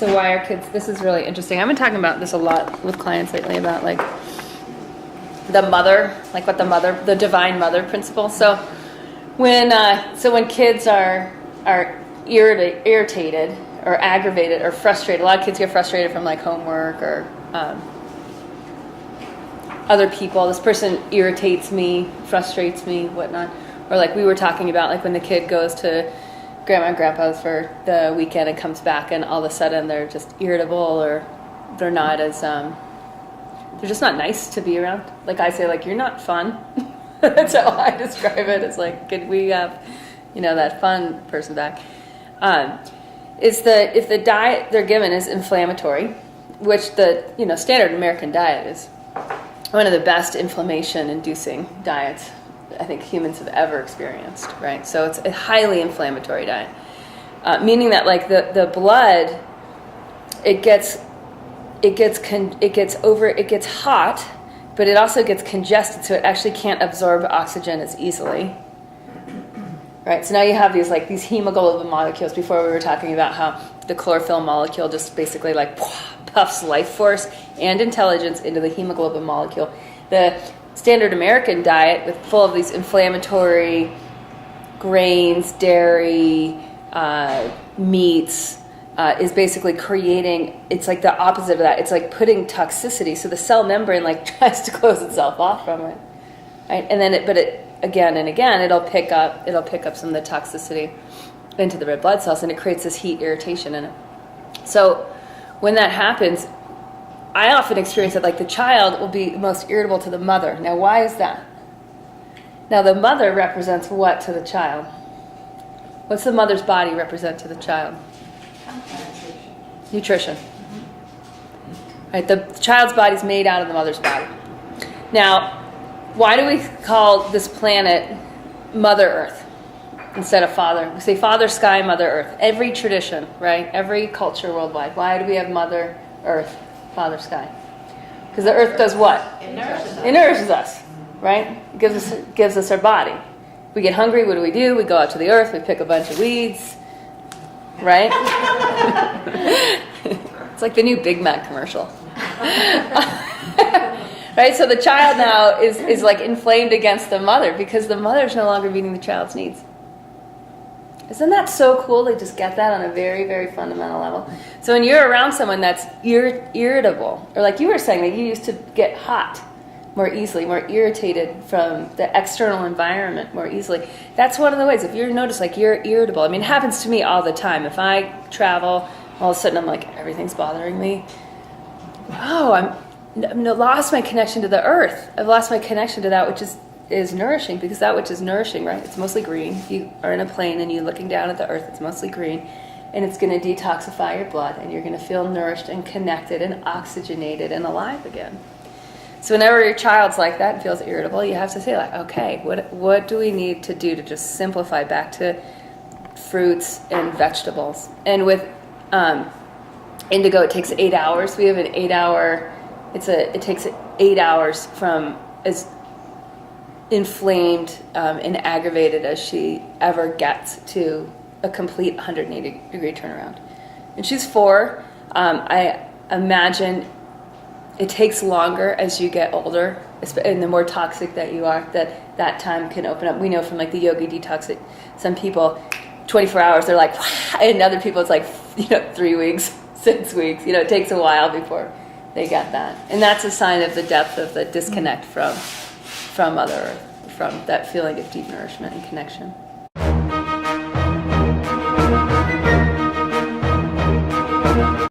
So why are kids, this is really interesting. I've been talking about this a lot with clients lately about like the mother, like what the divine mother principle. So when kids are irritated or aggravated or frustrated, a lot of kids get frustrated from like homework or other people. This person irritates me, frustrates me, whatnot. Or like we were talking about, like when the kid goes to grandma and grandpa's for the weekend and comes back and all of a sudden they're just irritable or they're not as, they're just not nice to be around. Like I say, like, you're not fun. That's how I describe it. It's like, could we have, that fun person back? If the diet they're given is inflammatory, which the, standard American diet is one of the best inflammation-inducing diets I think humans have ever experienced, right? So it's a highly inflammatory diet, meaning that like the blood, it gets hot, but it also gets congested, so it actually can't absorb oxygen as easily, right? So now you have these hemoglobin molecules. Before we were talking about how the chlorophyll molecule just basically like puffs life force and intelligence into the hemoglobin molecule. The standard American diet with full of these inflammatory grains, dairy, meats, is basically creating, it's like the opposite of that. It's like putting toxicity, so the cell membrane like tries to close itself off from it, right? And then again and again, it'll pick up some of the toxicity into the red blood cells, and it creates this heat irritation in it. So when that happens, I often experience that like the child will be most irritable to the mother. Now, why is that? Now, the mother represents what to the child? What's the mother's body represent to the child? Nutrition. Right, the child's body is made out of the mother's body. Now, why do we call this planet Mother Earth instead of Father? We say Father Sky, Mother Earth. Every tradition, right? Every culture worldwide. Why do we have Mother Earth, Father Sky? Because the earth does what? It nourishes us, right? It gives us our body. We get hungry, what do? We go out to the earth, we pick a bunch of weeds, right? It's like the new Big Mac commercial. Right? So the child now is like inflamed against the mother because the mother's no longer meeting the child's needs. Isn't that so cool to just get that on a very, very fundamental level? So when you're around someone that's irritable, or like you were saying, that you used to get hot more easily, more irritated from the external environment more easily, that's one of the ways. If you notice like you're irritable, I mean, it happens to me all the time. If I travel, all of a sudden I'm like, everything's bothering me. Oh, I've lost my connection to the earth. I've lost my connection to that which is nourishing, because that which is nourishing, right? It's mostly green. You are in a plane and you're looking down at the earth. It's mostly green, and it's going to detoxify your blood, and you're going to feel nourished and connected and oxygenated and alive again. So whenever your child's like that and feels irritable, you have to say like, okay, what do we need to do to just simplify back to fruits and vegetables? And with indigo, it takes 8 hours. We have an 8 hour. It takes 8 hours from as inflamed and aggravated as she ever gets to a complete 180-degree turnaround. And she's 4. I imagine it takes longer as you get older, and the more toxic that you are, that time can open up. We know from like the yogi detox that some people, 24 hours, they're like, and other people it's like 3 weeks, 6 weeks. It takes a while before they get that. And that's a sign of the depth of the disconnect from Mother Earth, from that feeling of deep nourishment and connection.